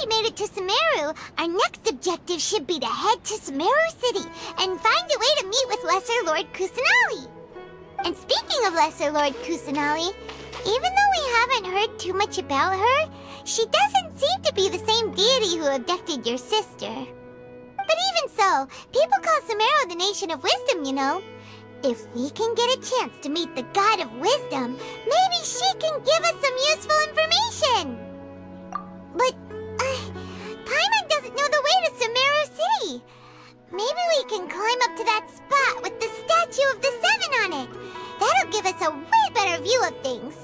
we made it to Sumeru, our next objective should be to head to Sumeru City and find a way to meet with Lesser Lord Kusanali. And speaking of Lesser Lord Kusanali, even though we haven't heard too much about her, she doesn't seem to be the same deity who abducted your sister. But even so, people call Sumeru the Nation of Wisdom, you know. If we can get a chance to meet the God of Wisdom, maybe she can give us some useful information. But, Paimon doesn't know the way to Sumeru City. Maybe we can climb up to that spot with the statue of the Seven on it. That'll give us a way better view of things.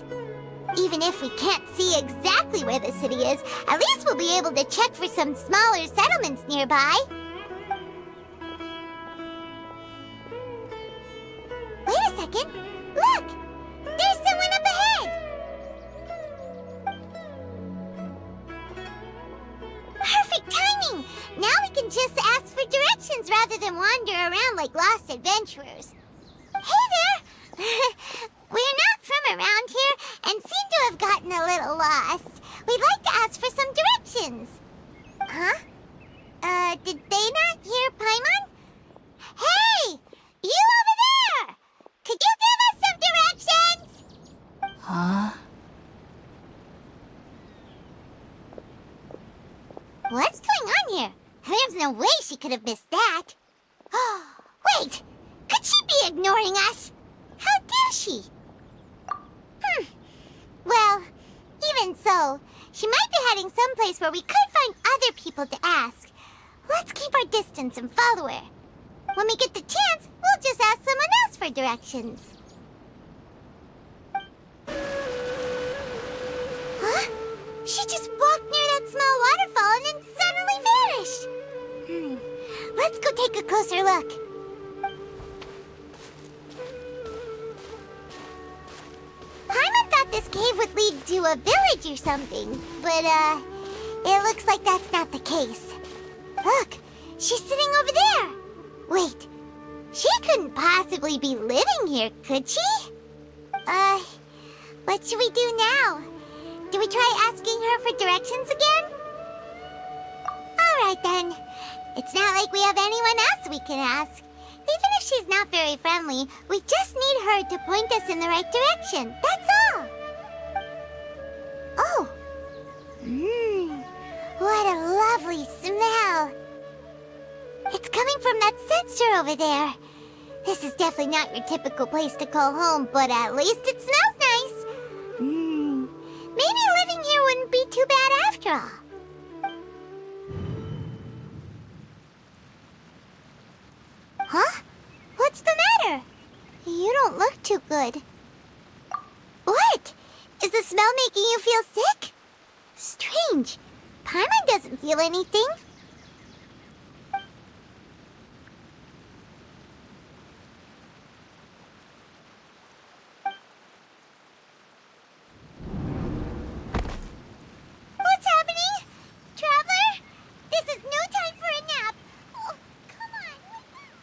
Even if we can't see exactly where the city is, at least we'll be able to check for some smaller settlements nearby. Wait a second. Look! There's someone up ahead! Perfect timing! Now we can just ask for directions rather than wander around like lost adventurers. Hey there! We're not from around here and seem to have gotten a little lost. We'd like to ask for some directions. Huh? Did they not hear Paimon? Hey! You over there! Could you give us some directions? Huh? What's going on here? There's no way she could have missed that. Wait! Could she be ignoring us? How dare she? Well, even so, she might be heading someplace where we could find other people to ask. Let's keep our distance and follow her. When we get the chance, we'll just ask someone else for directions. Huh? She just walked near that small waterfall and then suddenly vanished. Let's go take a closer look. Paimon thought this cave would lead to a village or something, but, it looks like that's not the case. Look, she's sitting over there. Wait, she couldn't possibly be living here, could she? What should we do now? Do we try asking her for directions again? Alright then. It's not like we have anyone else we can ask. Even if she's not very friendly, we just need her to point us in the right direction. That's all. Oh. What a lovely smell. It's coming from that sensor over there. This is definitely not your typical place to call home, but at least it smells nice. Maybe living here wouldn't be too bad after all. Huh? What's the matter? You don't look too good. What? Is the smell making you feel sick? Strange. Paimon doesn't feel anything. What's happening? Traveler? This is no time for a nap. Oh, come on, wake up.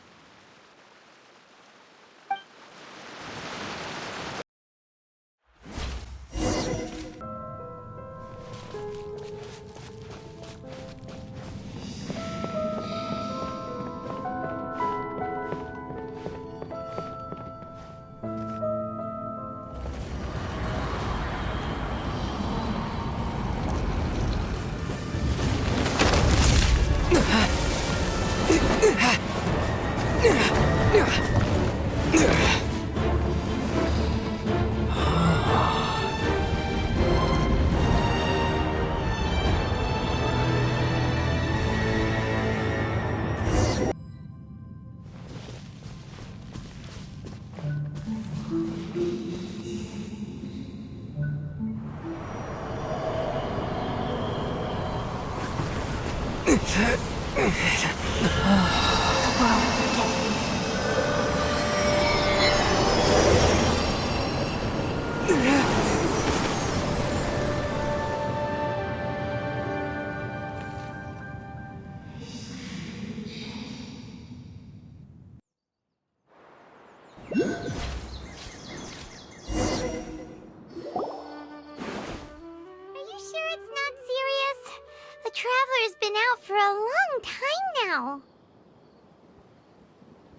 Scholar's been out for a long time now.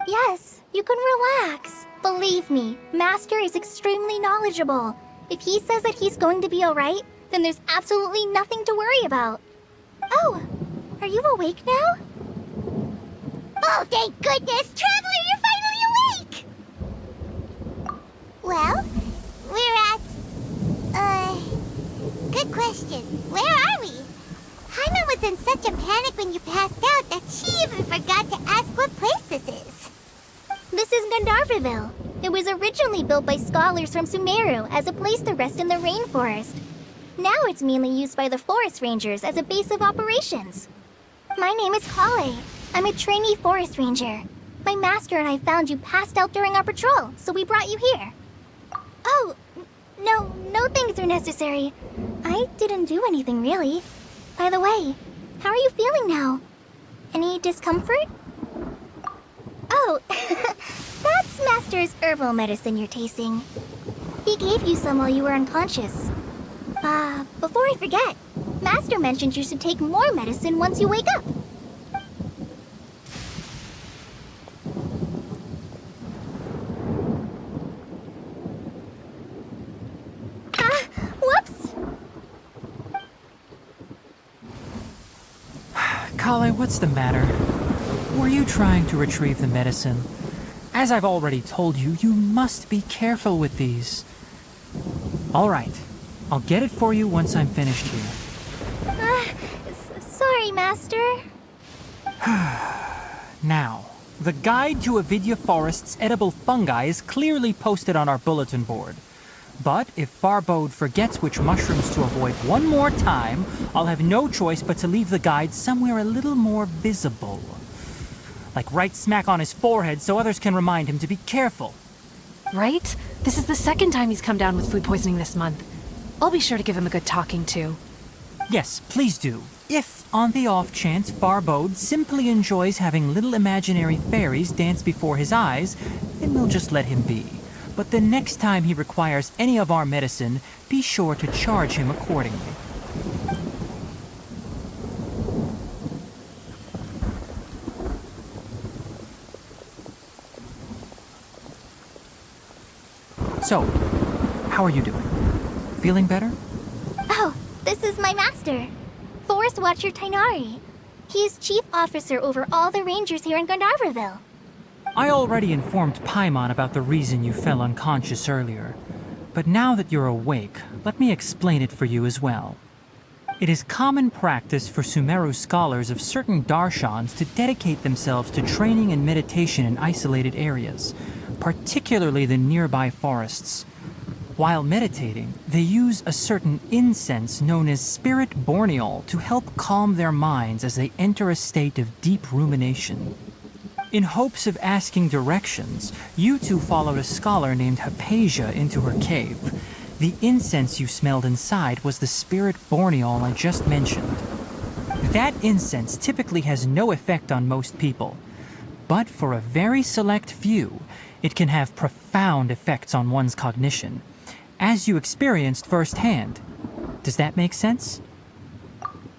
Yes, you can relax. Believe me, Master is extremely knowledgeable. If he says that he's going to be alright, then there's absolutely nothing to worry about. Oh, are you awake now? Oh, thank goodness! Traveler, you're finally awake! Well, we're at... Good question. Where are we? Jaime was in such a panic when you passed out that she even forgot to ask what place this is. This is Gandharvaville. It was originally built by scholars from Sumeru as a place to rest in the rainforest. Now it's mainly used by the forest rangers as a base of operations. My name is Kale. I'm a trainee forest ranger. My master and I found you passed out during our patrol, so we brought you here. Oh, no things are necessary. I didn't do anything really. By the way, how are you feeling now? Any discomfort? Oh, that's Master's herbal medicine you're tasting. He gave you some while you were unconscious. Before I forget, Master mentioned you should take more medicine once you wake up. Whoops! Kale, what's the matter? Were you trying to retrieve the medicine? As I've already told you, you must be careful with these. All right, I'll get it for you once I'm finished here. Sorry, Master. Now, the guide to Avidya Forest's edible fungi is clearly posted on our bulletin board. But if Farbode forgets which mushrooms to avoid one more time, I'll have no choice but to leave the guide somewhere a little more visible. Like right smack on his forehead so others can remind him to be careful. Right? This is the second time he's come down with food poisoning this month. I'll be sure to give him a good talking to. Yes, please do. If, on the off chance, Farbode simply enjoys having little imaginary fairies dance before his eyes, then we'll just let him be. But the next time he requires any of our medicine, be sure to charge him accordingly. So, how are you doing? Feeling better? Oh, this is my master, Forest Watcher Tainari. He is chief officer over all the rangers here in Gandharvaville. I already informed Paimon about the reason you fell unconscious earlier. But now that you're awake, let me explain it for you as well. It is common practice for Sumeru scholars of certain darshans to dedicate themselves to training and meditation in isolated areas, particularly the nearby forests. While meditating, they use a certain incense known as spirit borneol to help calm their minds as they enter a state of deep rumination. In hopes of asking directions, you two followed a scholar named Hypatia into her cave. The incense you smelled inside was the spirit borneol I just mentioned. That incense typically has no effect on most people, but for a very select few, it can have profound effects on one's cognition, as you experienced firsthand. Does that make sense?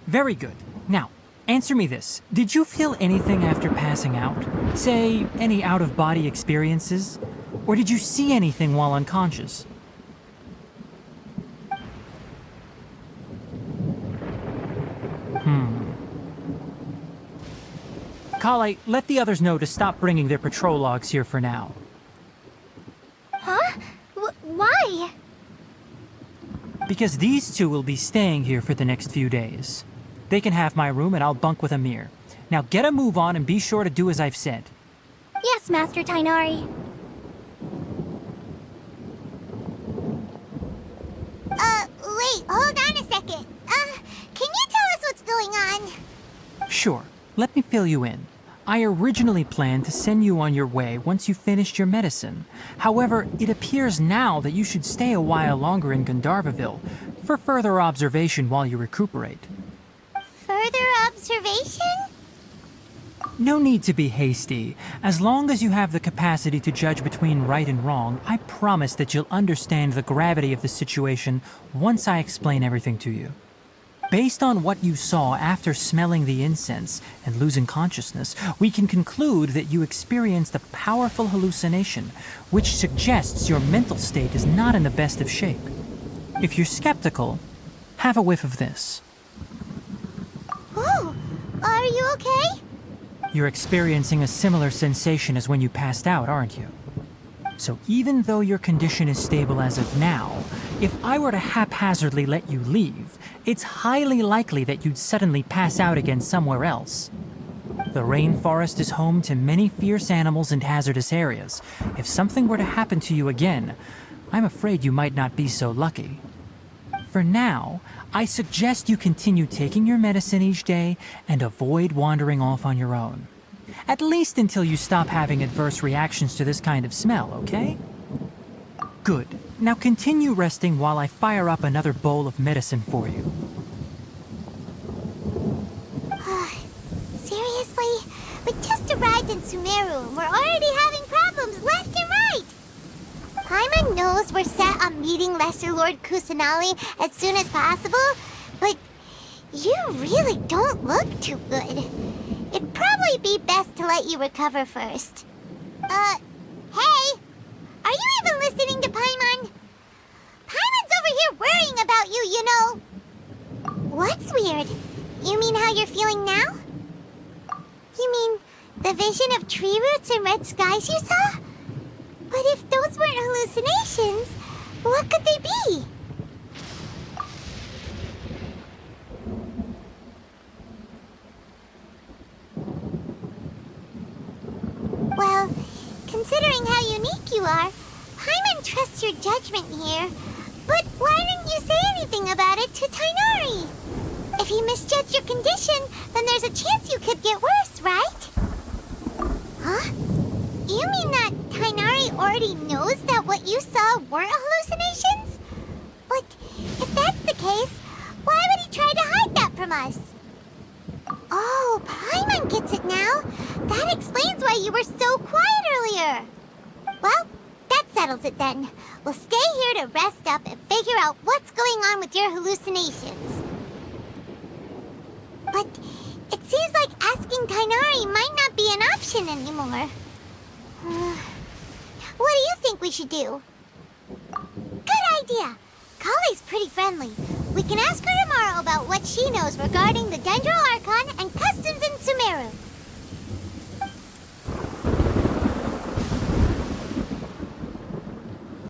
Very good. Now, answer me this. Did you feel anything after passing out? Say, any out-of-body experiences? Or did you see anything while unconscious? Kale, let the others know to stop bringing their patrol logs here for now. Huh? Why? Because these two will be staying here for the next few days. They can have my room and I'll bunk with Amir. Now get a move on and be sure to do as I've said. Yes, Master Tainari. Wait, hold on a second. Can you tell us what's going on? Sure, let me fill you in. I originally planned to send you on your way once you finished your medicine. However, it appears now that you should stay a while longer in Gandharvaville for further observation while you recuperate. Further observation? No need to be hasty. As long as you have the capacity to judge between right and wrong, I promise that you'll understand the gravity of the situation once I explain everything to you. Based on what you saw after smelling the incense and losing consciousness, we can conclude that you experienced a powerful hallucination, which suggests your mental state is not in the best of shape. If you're skeptical, have a whiff of this. Oh, are you okay? You're experiencing a similar sensation as when you passed out, aren't you? So even though your condition is stable as of now, if I were to haphazardly let you leave, it's highly likely that you'd suddenly pass out again somewhere else. The rainforest is home to many fierce animals and hazardous areas. If something were to happen to you again, I'm afraid you might not be so lucky. For now, I suggest you continue taking your medicine each day and avoid wandering off on your own. At least until you stop having adverse reactions to this kind of smell, okay? Good. Now continue resting while I fire up another bowl of medicine for you. Seriously? We just arrived in Sumeru and we're already having problems left and right! Paimon knows we're set on meeting Lesser Lord Kusanali as soon as possible, but you really don't look too good. It'd probably be best to let you recover first. Hey! Are you even listening to Paimon? Paimon's over here worrying about you, you know! What's weird? You mean how you're feeling now? You mean the vision of tree roots and red skies you saw? But if those weren't hallucinations, what could they be? Well, considering how unique you are, Paimon trusts your judgment here. But why didn't you say anything about it to Tainari? If he misjudged your condition, then there's a chance you could get worse, right? Huh? You mean that Tainari already knows that what you saw weren't hallucinations? But if that's the case, why would he try to hide that from us? Oh, Paimon gets it now. That explains why you were so quiet earlier. Well, that settles it then. We'll stay here to rest up and figure out what's going on with your hallucinations. But it seems like asking Tainari might not be an option anymore. What do you think we should do? Good idea. Kale's pretty friendly. We can ask her tomorrow about what she knows regarding the Dendro Archon and customs in Sumeru.